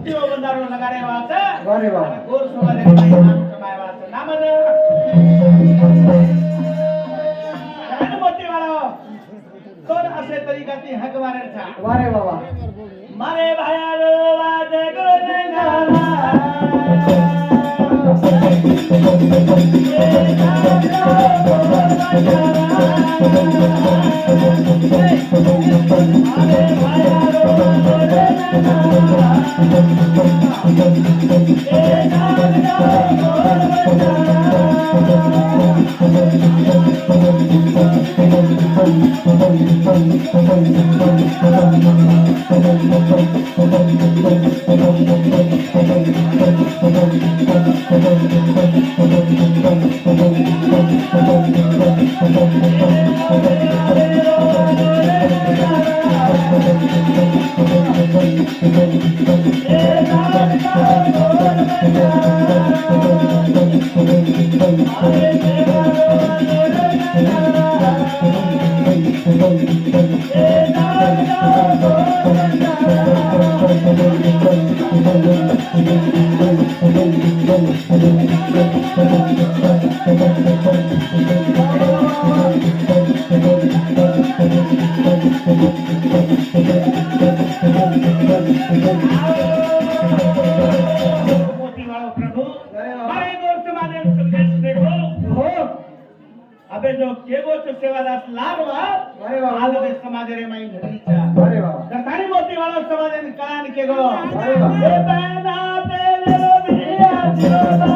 देव बंदारो लगाडे वाच वारे वा गोर समाज नाम कमाय वाच नाम मोठी वाळो कोण असे तरीकाती हक मारेचा वारे बाबा मारे भायारो वाजे गुणगाना अबे जो केगो तो सेवादास लाडवा आलवे समाज रे माई घरीचा वारे बाबा कथानी मोती वाळो समाज ने कान केगो वारे बाबा ए बना तेरे बिया जोदा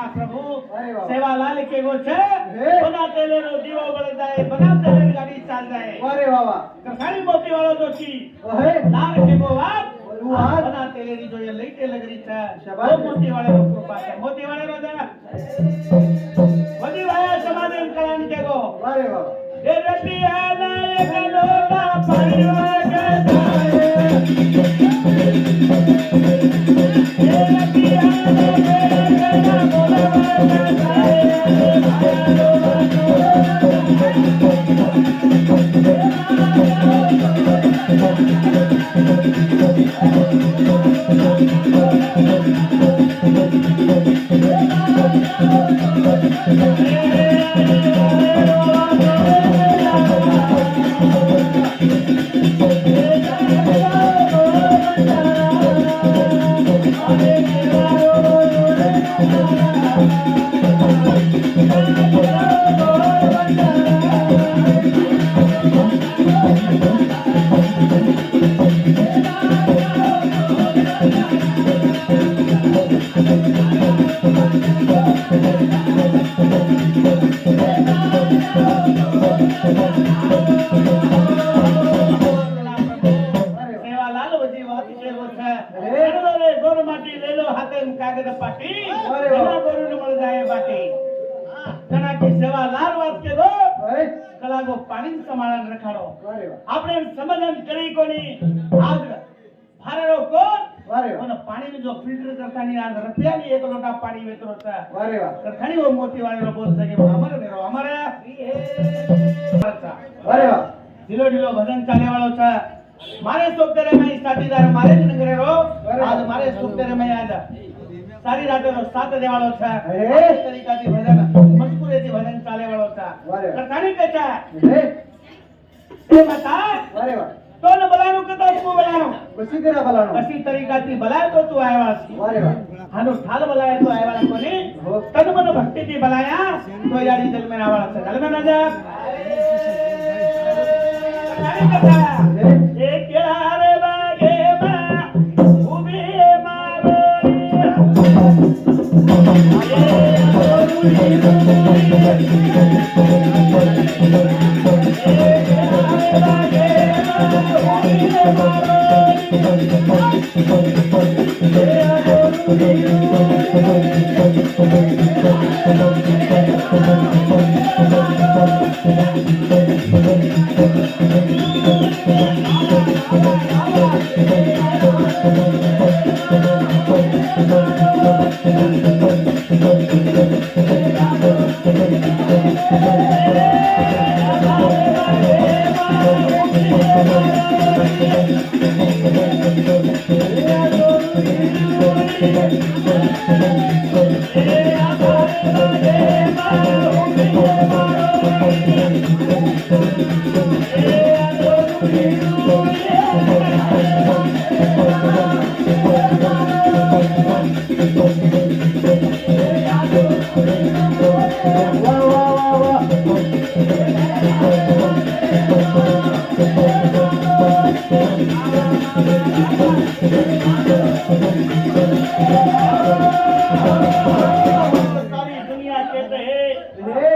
सेवा लाल के गो छे बना तेले रो दीवो बळ जाए बना तेले गाड़ी चाल जाए वारे बाबा कखानी मोती वाळो दोची ओहे लाल के गो वात वात बना तेले री जो ये लईटे लगरी छे शाबाश मोती वाळे रो कृपा छे मोती वाळे रो जा वदी भाया समाधान करान के गो वारे बाबा ए रतिया ना एक लोटा परिवार के जाए ए रतिया ना एक बोलवा के जाए कागद पाटी एना गोरुन मळ जाए बाटी कना की सेवा लाल वात के दो कलागो पानी संभाळन रखाडो આપણે સમાધાન કરી કોની આજ ભારેરો કોણ અને પાણીને જો ફિલ્ટર કરતાની આ રફિયાની એક લોટા પાણી વેતરો છે વારે વાહ ઘણી ઓ મોટી વાળીનો બોલ છે કે અમારે નેરો અમારે વારે વાહ ઢીલો ઢીલો ભજન ચાલે વાળો છે મારે સોપતરે માં સાથીદાર મારે જ નગરે રો આજ મારે સોપતરે માં આજ सारी रातों सात देवाळो छा अरे तरीकाती भजन मजकुरेती भजन चाले वाळो छा कथानी कचा ते बता अरे वाह तो न बलानो कतो तू बलानो कशी तेरा बलानो कशी तरीकाती बलाय तो तू आयवासी अरे वाह हानो ठाल बलाय तो आयवाला कोणी हो तन मन भक्ती ती बलाया तो याडी जल में आवाळा जल में ना जा काय कथा एक केळा रे बागे मा उभी मारोनी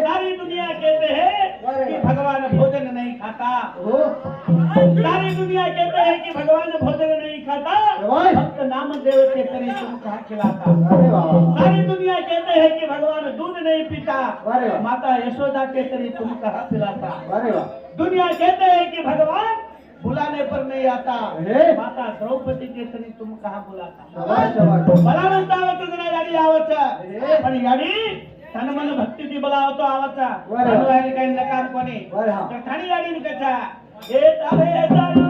सारी दुनिया कहते हैं कि भगवान भोजन नहीं खाता सारी दुनिया कहते हैं कि भगवान भोजन नहीं खाता भक्त नाम देव के तरी तुम कहाँ खिलाता सारी दुनिया कहते हैं कि भगवान दूध नहीं पीता माता यशोदा के तरी तुम कहाँ पिलाता दुनिया कहते हैं कि भगवान बुलाने पर नहीं आता माता द्रौपदी के तरी तुम कहाँ बुलाता बला म्हणता आवत याडी आवत पण याडी तन मन भक्ती ती बोलावतो आवाचा अनुवायला काही नकार कोणी तर ठाणी याडी कथा ए तारे तारे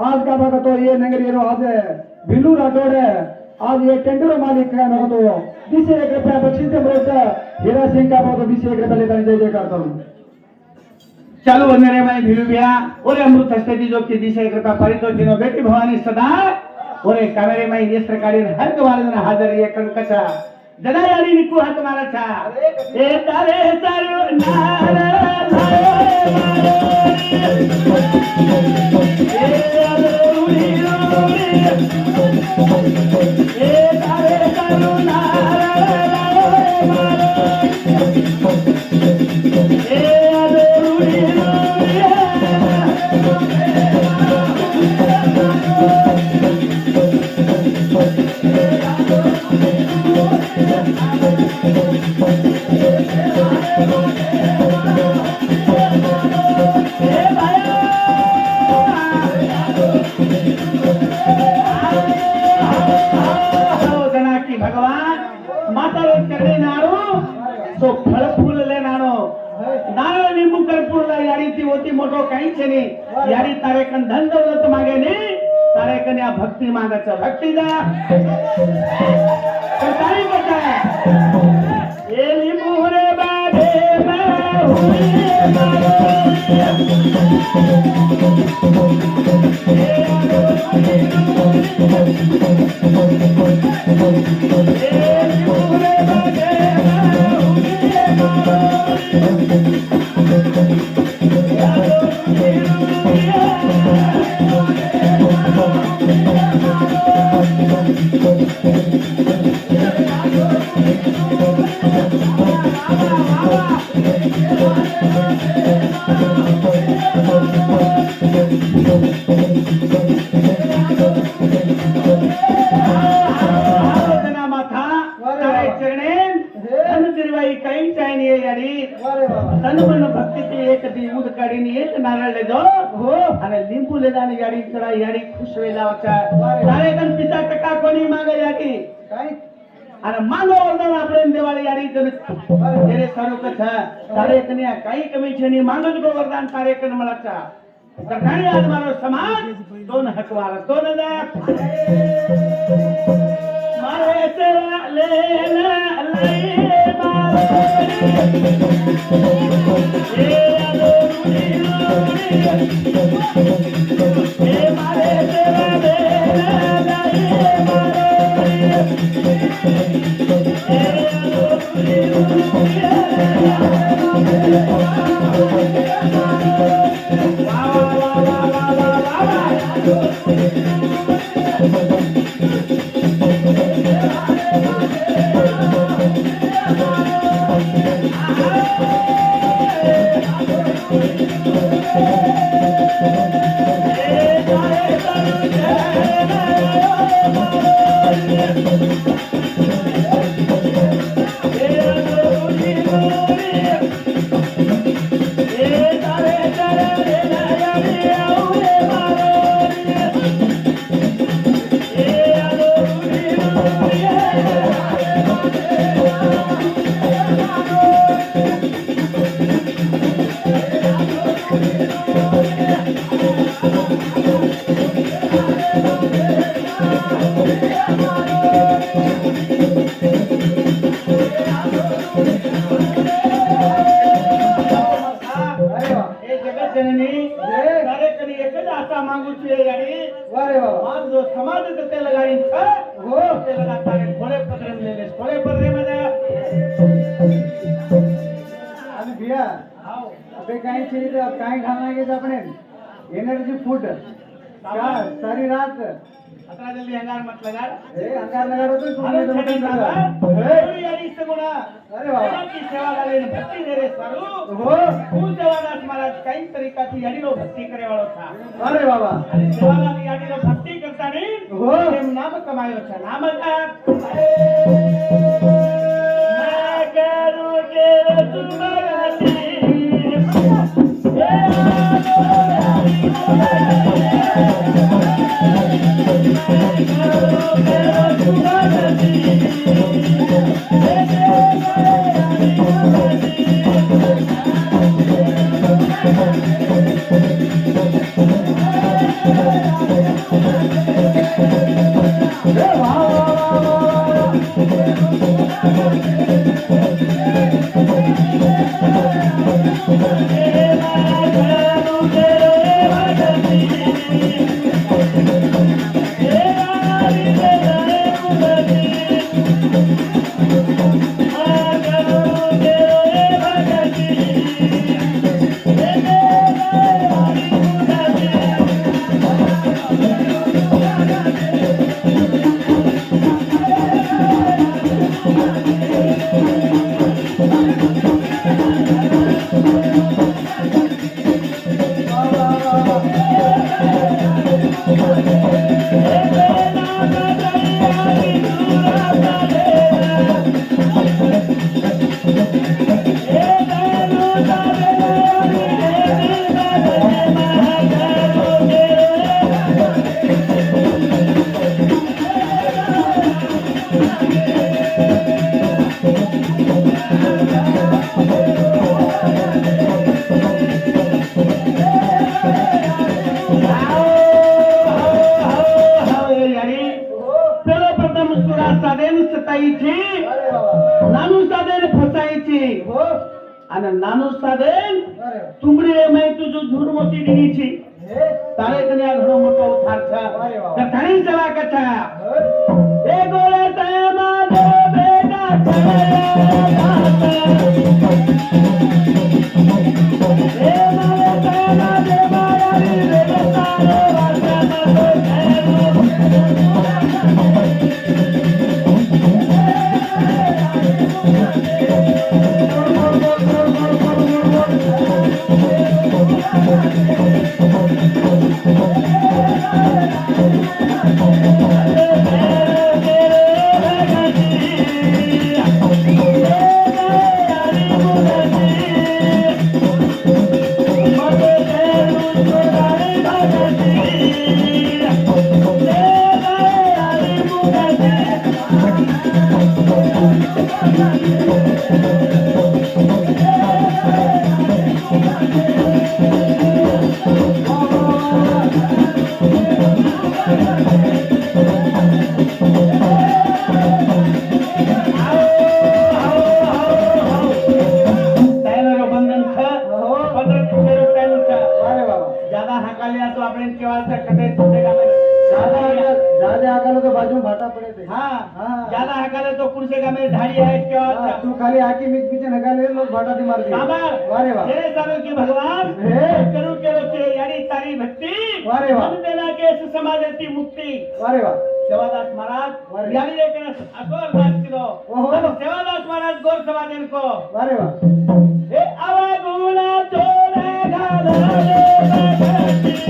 आज का बघा तो ये नगर येरो आज बिल्लू राठोड आज ये टेंडर मालिक काय बघा तो 20 रुपया बक्षीस दे बरोबर हीरा सिंह का बघा 20 रुपया लेता जय जय करता हूं चालू बनने में भिलू बिया ओरे अमृत हस्ते जो कि 20 रुपया परितो जिनो बेटी भवानी सदा ओरे कावेरी माई नेस्त्र काढीन हर वारन हाजर ये कंकचा जदा याडी निकू हात माराचा ए तारे तारे नारा यारी तारे कन धन दौलत मागे ने तारे कन या भक्ति मागच भक्ति दा तर तारी बचा ये लिंबू रे बागे मैं हुई याडी अरे बाबा तन भक्तीची एक दूध काढीने एक नारळ लेजो हो आणि लिंबू लेदाने याडी चढा याडी खुश वेला होता तारे कन पिता टका कोणी मागे याडी काय आणि मांगो वरदान आपण देवाली याडी कन तेरे सारू कथा तारे कन्या काही कमी छेनी मांगज गो वरदान तारे कन मलाचा तर काही आज मारो समाज दोन हकवार दोन मारे तेरा लेना लई मारो ए आलो ए मारे तेरा लेना लई मारो ए काय खाना अपने एनर्जी फूड सारी रात आता जल्दी अंगार मत लगा अंगार लगा अरे बाबा की सेवा वाले भक्ति दे रे सारू हो तू जवानास महाराज कई तरीका थी याडी लो भक्ति करे वालो था अरे बाबा सेवा वाली याडी लो भक्ति करता नहीं हो एम नाम कमायो था नाम का मैं करू के तुम्हारी नानू साधन तुमड़ी रे मैं तुझ झूठ मोती डिगी छी तारे कन्या घणो मोटो उठार छ त घणी चला कथा ए गोले तय मा दे बेटा ए मारे तय मा दे माया रे तारे वाचा આપણે કેવા કટે तुझे गामे ज्यादा आगाला तो बाजू में भाटा पड़े थे हाँ हाँ। ज्यादा हकाले तो कुर्से गामे ढाड़ी है केवा तू खाली आके बीच पीछे नगाले लोग भाटा दी मार दिए काबर वारे वाह तेरे सारो की भगवान हे। करू केलो छे यारी तारी भक्ति वारे वाह। मन देना के समाजती मुक्ति वारे वाह सेवादास महाराज वारे। यानी लेकर अगोर बात किलो ओहो। सेवादास महाराज गौर समाजन को वारे वाह हे आवा गुना तोरे गाला रे भक्ति